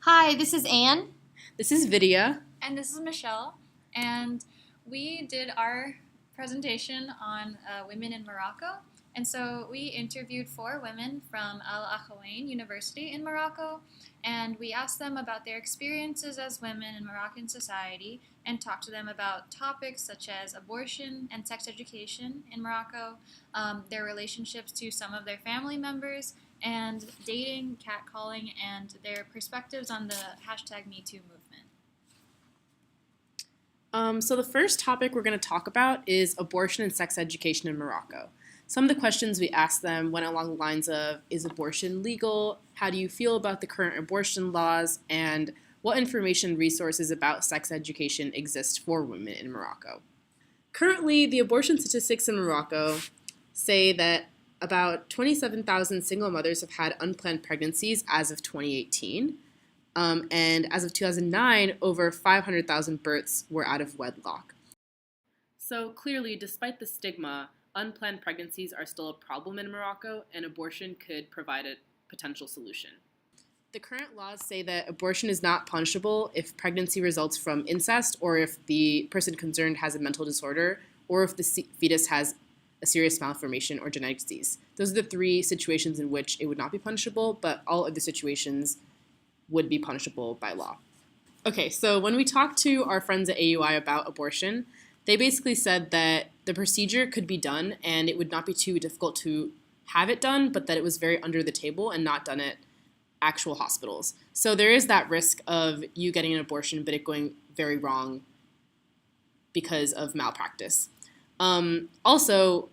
Hi, this is Anne. This is Vidya. And this is Michelle. And we did our presentation on women in Morocco. And so we interviewed 4 women from Al Akhawain University in Morocco. And we asked them about their experiences as women in Moroccan society and talked to them about topics such as abortion and sex education in Morocco, their relationships to some of their family members, and dating, catcalling, and their perspectives on the #MeToo movement. So the first topic we're going to talk about is abortion and sex education in Morocco. Some of the questions we asked them went along the lines of, is abortion legal? How do you feel about the current abortion laws? And what information and resources about sex education exist for women in Morocco? Currently, the abortion statistics in Morocco say that about 27,000 single mothers have had unplanned pregnancies as of 2018. And as of 2009, over 500,000 births were out of wedlock. So clearly, despite the stigma, unplanned pregnancies are still a problem in Morocco, and abortion could provide a potential solution. The current laws say that abortion is not punishable if pregnancy results from incest, or if the person concerned has a mental disorder, or if the fetus has a serious malformation or genetic disease. Those are the 3 situations in which it would not be punishable, but all other situations would be punishable by law. Okay, so when we talked to our friends at AUI about abortion, they basically said that the procedure could be done and it would not be too difficult to have it done, but that it was very under the table and not done at actual hospitals. So there is that risk of you getting an abortion, but it going very wrong because of malpractice. Also,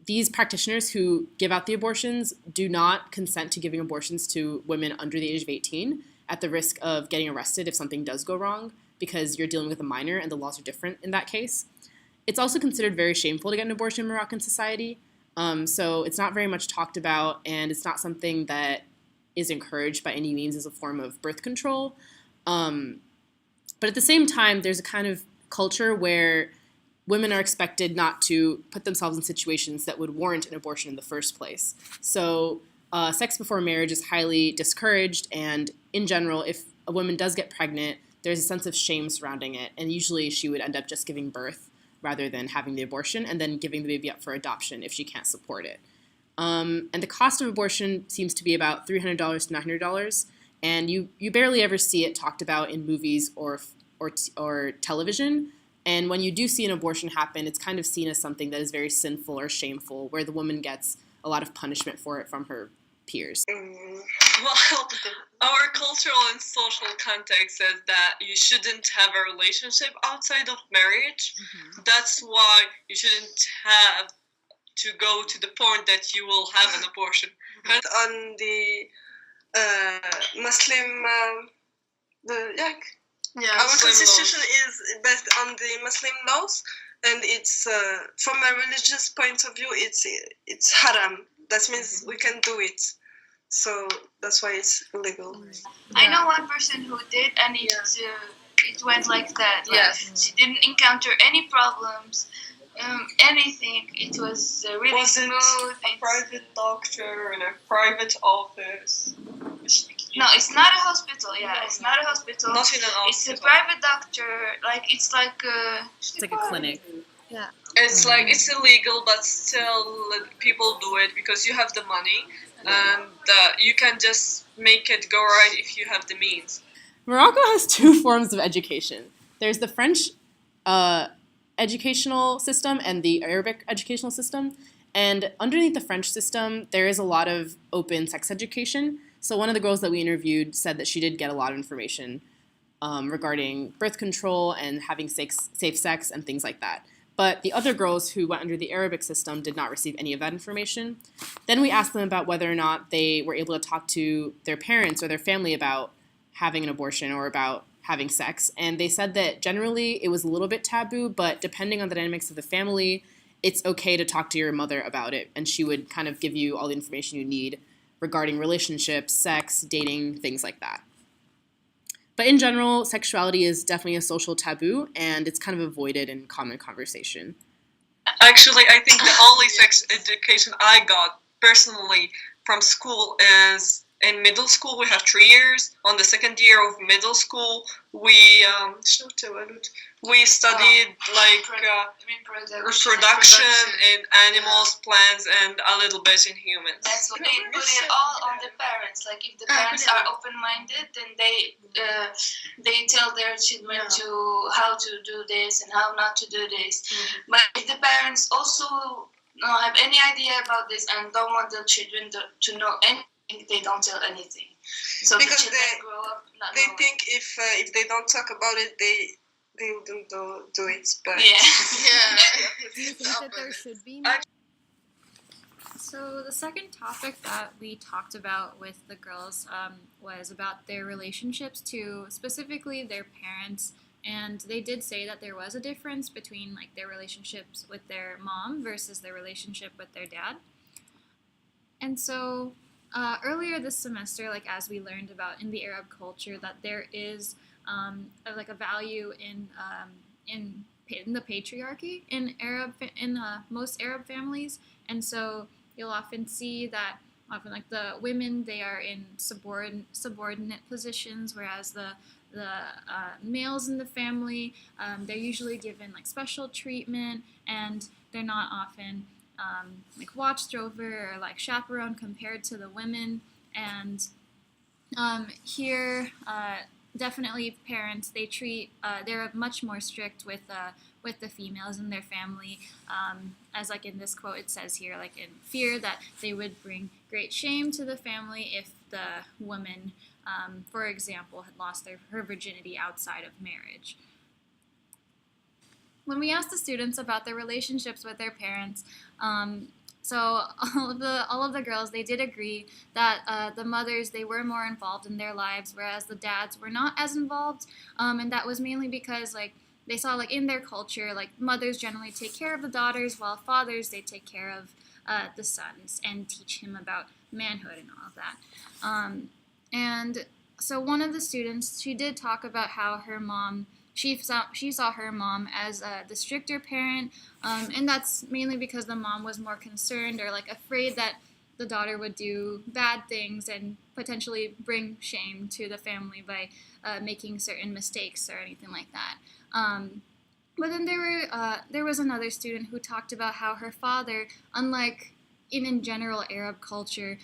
these practitioners who give out the abortions do not consent to giving abortions to women under the age of 18 at the risk of getting arrested if something does go wrong, because you're dealing with a minor and the laws are different in that case. It's also considered very shameful to get an abortion in Moroccan society, so it's not very much talked about, and it's not something that is encouraged by any means as a form of birth control. But at the same time, there's a kind of culture where women are expected not to put themselves in situations that would warrant an abortion in the first place. So sex before marriage is highly discouraged, and in general, if a woman does get pregnant, there's a sense of shame surrounding it, and usually she would end up just giving birth rather than having the abortion and then giving the baby up for adoption if she can't support it. And the cost of abortion seems to be about $300 to $900, and you barely ever see it talked about in movies or television. And when you do see an abortion happen, it's kind of seen as something that is very sinful or shameful, where the woman gets a lot of punishment for it from her peers. Well, our cultural and social context says that you shouldn't have a relationship outside of marriage. Mm-hmm. That's why you shouldn't have to go to the point that you will have an abortion. But on the Muslim, our constitution is based on the Muslim laws, and it's from a religious point of view, it's haram. That means we can do it. So that's why it's illegal. I know one person who did, and it went like that. Yes. She didn't encounter any problems, anything. It was really smooth. A private doctor in a private office. No, it's not a hospital. Yeah, it's not a hospital. Not in an hospital. It's a private doctor. It's like a clinic. Yeah. It's like it's illegal, but still people do it because you have the money, and you can just make it go right if you have the means. Morocco has 2 forms of education. There's the French educational system and the Arabic educational system. And underneath the French system, there is a lot of open sex education. So one of the girls that we interviewed said that she did get a lot of information regarding birth control and having safe sex and things like that. But the other girls who went under the Arabic system did not receive any of that information. Then we asked them about whether or not they were able to talk to their parents or their family about having an abortion or about having sex. And they said that generally it was a little bit taboo, but depending on the dynamics of the family, it's okay to talk to your mother about it. And she would kind of give you all the information you need regarding relationships, sex, dating, things like that. But in general, sexuality is definitely a social taboo, and it's kind of avoided in common conversation. Actually, I think the only sex education I got personally from school is in middle school we have 3 years. On the second year of middle school, we studied reproduction in animals, plants, and a little bit in humans. That's what they put it all on the parents. Like if the parents are open-minded, then they tell their children to how to do this and how not to do this. But if the parents also don't have any idea about this and don't want the children to know anything, they don't tell anything. So because the children grow up not they knowing. think if they don't talk about it, they wouldn't do it. But Do you think that there should be more? So the second topic that we talked about with the girls was about their relationships to specifically their parents, and they did say that there was a difference between like their relationships with their mom versus their relationship with their dad. And so earlier this semester, like as we learned about in the Arab culture, that there is a value in the patriarchy in most Arab families, and so you'll often see that often like the women, they are in subordinate positions, whereas the males in the family, they're usually given like special treatment, and they're not often like watched over or like chaperoned compared to the women. And here definitely parents, they're much more strict with the females in their family, as like in this quote it says here, like in fear that they would bring great shame to the family if the woman, for example, had lost her virginity outside of marriage. When we asked the students about their relationships with their parents, so all of the girls, they did agree that the mothers, they were more involved in their lives, whereas the dads were not as involved, and that was mainly because like they saw like in their culture, like mothers generally take care of the daughters, while fathers, they take care of the sons and teach him about manhood and all of that. And so one of the students, she did talk about how her mom, she saw her mom as the stricter parent, and that's mainly because the mom was more concerned or like afraid that the daughter would do bad things and potentially bring shame to the family by making certain mistakes or anything like that. But then there was another student who talked about how her father, unlike in general Arab culture,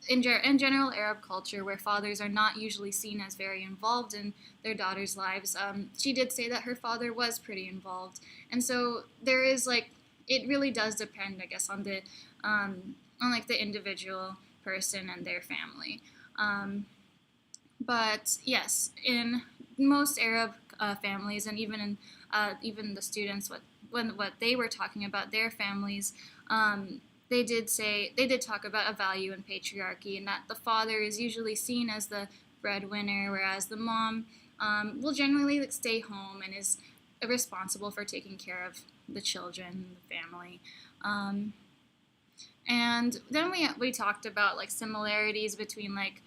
in general Arab culture, where fathers are not usually seen as very involved in their daughters' lives, she did say that her father was pretty involved. And so there is like, it really does depend, I guess, on the like the individual person and their family. But yes, in most Arab families, and even the students, what they were talking about their families, they did talk about a value in patriarchy, and that the father is usually seen as the breadwinner, whereas the mom will generally like, stay home and is responsible for taking care of the children, the family. And then we talked about like similarities between like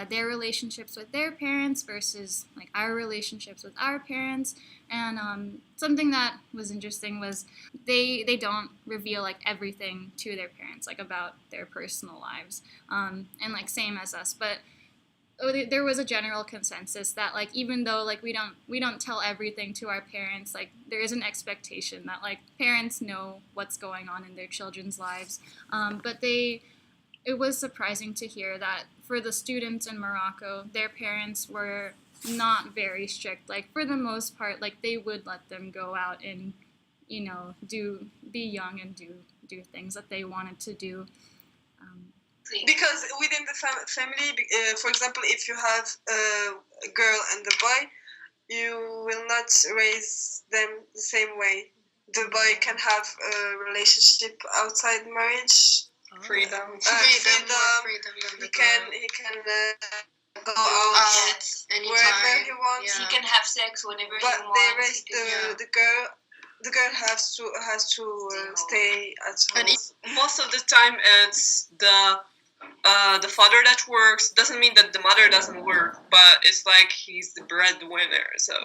their relationships with their parents versus like our relationships with our parents. And something that was interesting was they don't reveal like everything to their parents, like about their personal lives, and like same as us. But there was a general consensus that like even though like we don't tell everything to our parents, like there is an expectation that like parents know what's going on in their children's lives. But it was surprising to hear that for the students in Morocco, their parents were not very strict. Like for the most part, like they would let them go out and be young and do things that they wanted to do. Because within the family, for example, if you have a girl and a boy, you will not raise them the same way. The boy can have a relationship outside marriage. Freedom. Freedom. He can go out wherever he wants. He can have sex whenever he But wants. they raise the girl. The girl has to stay at home. And most of the time, it's the father that works. Doesn't mean that the mother doesn't work, but it's like he's the breadwinner. So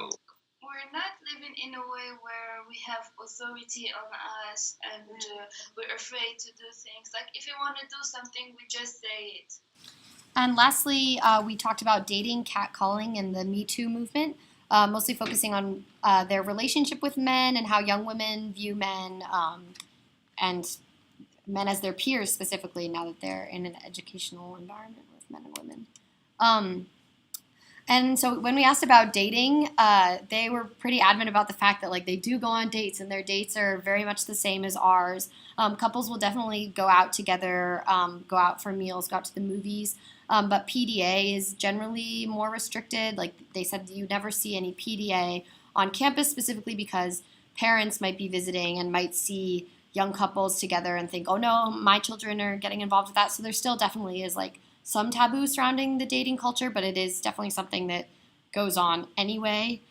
we're not living in a way where we have authority on us and we're afraid to do things. Like if you want to do something, we just say it. And lastly, we talked about dating, catcalling, and the Me Too movement, mostly focusing on their relationship with men and how young women view men and men as their peers specifically now that they're in an educational environment with men and women. And so when we asked about dating, they were pretty adamant about the fact that like they do go on dates and their dates are very much the same as ours. Couples will definitely go out together, go out for meals, go out to the movies. But PDA is generally more restricted. Like they said, you never see any PDA on campus specifically because parents might be visiting and might see young couples together and think, oh no, my children are getting involved with that. So there still definitely is like some taboo surrounding the dating culture, but it is definitely something that goes on anyway.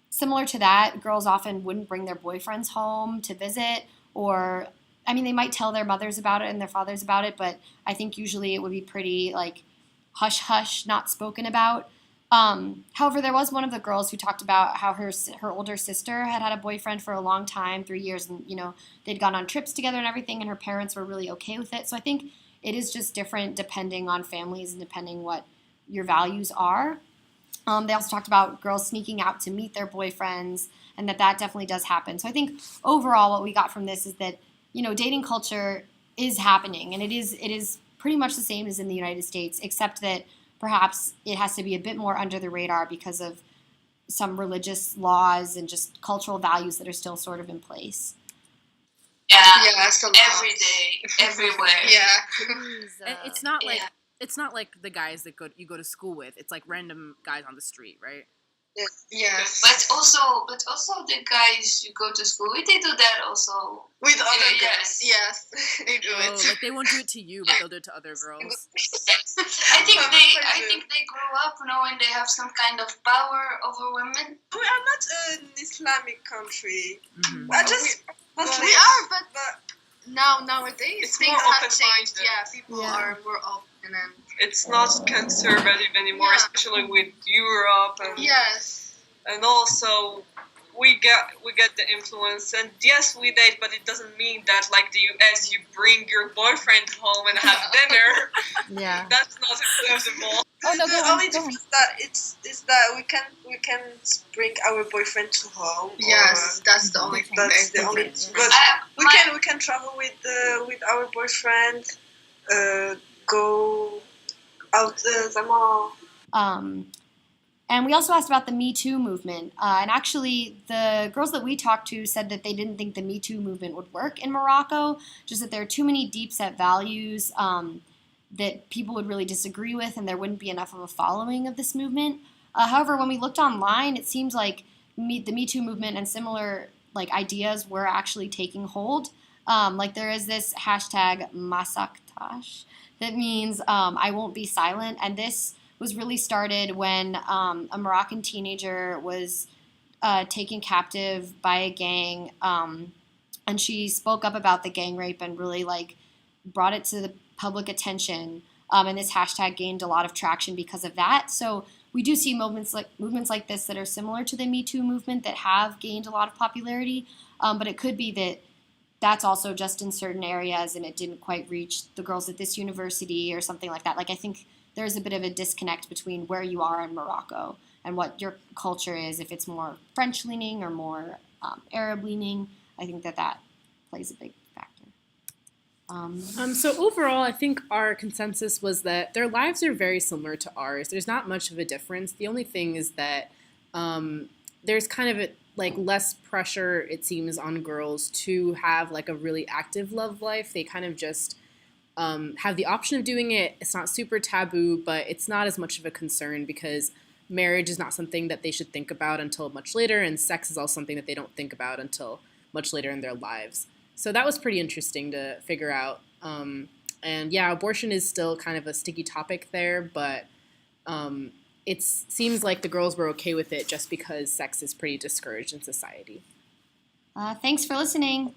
Similar to that, girls often wouldn't bring their boyfriends home to visit, or, I mean, they might tell their mothers about it and their fathers about it, but I think usually it would be pretty, like, hush-hush, not spoken about. However, there was one of the girls who talked about how her older sister had a boyfriend for a long time, 3 years, and, you know, they'd gone on trips together and everything, and her parents were really okay with it. So I think it is just different depending on families and depending what your values are. They also talked about girls sneaking out to meet their boyfriends, and that definitely does happen. So I think overall what we got from this is that, you know, dating culture is happening, and it is pretty much the same as in the United States, except that perhaps it has to be a bit more under the radar because of some religious laws and just cultural values that are still sort of in place. Yeah, it's a lot. every day, everywhere. Yeah. And it's not like the guys that you go to school with. It's like random guys on the street, right? Yes. But also the guys you go to school with, they do that also. With other Yeah, girls. Yes. They do Oh, it. like they won't do it to you, but they'll do it to other girls. I think they grow up knowing they have some kind of power over women. We are not an Islamic country. Mm-hmm. I just We are, but nowadays It's things more have changed. open-minded. Yeah, people are more open and It's not conservative anymore, Yeah. especially with Europe yes. and also we get the influence, and yes, we date, but it doesn't mean that like the US you bring your boyfriend home and have dinner. Yeah. That's not acceptable. Oh no, the only difference that is that we can bring our boyfriend to home. Yes, that's the only thing. That's the only. But we can travel with our boyfriend. Go out the mall. And we also asked about the Me Too movement. And actually, the girls that we talked to said that they didn't think the Me Too movement would work in Morocco, just that there are too many deep-set values that people would really disagree with, and there wouldn't be enough of a following of this movement. However, when we looked online, it seems like the Me Too movement and similar like ideas were actually taking hold. Like there is this hashtag Masaktash that means I won't be silent, and this was really started when a Moroccan teenager was taken captive by a gang, and she spoke up about the gang rape and really like brought it to the public attention. And this hashtag gained a lot of traction because of that. So we do see movements like this that are similar to the Me Too movement that have gained a lot of popularity. But it could be that that's also just in certain areas and it didn't quite reach the girls at this university or something like that. Like I think there's a bit of a disconnect between where you are in Morocco and what your culture is, if it's more French-leaning or more Arab-leaning. I think that plays a big factor. So overall, I think our consensus was that their lives are very similar to ours. There's not much of a difference. The only thing is that there's kind of like less pressure, it seems, on girls to have like a really active love life. They kind of just have the option of doing it. It's not super taboo, but it's not as much of a concern because marriage is not something that they should think about until much later, and sex is also something that they don't think about until much later in their lives. So that was pretty interesting to figure out. And yeah, abortion is still kind of a sticky topic there, but it seems like the girls were okay with it just because sex is pretty discouraged in society. Thanks for listening.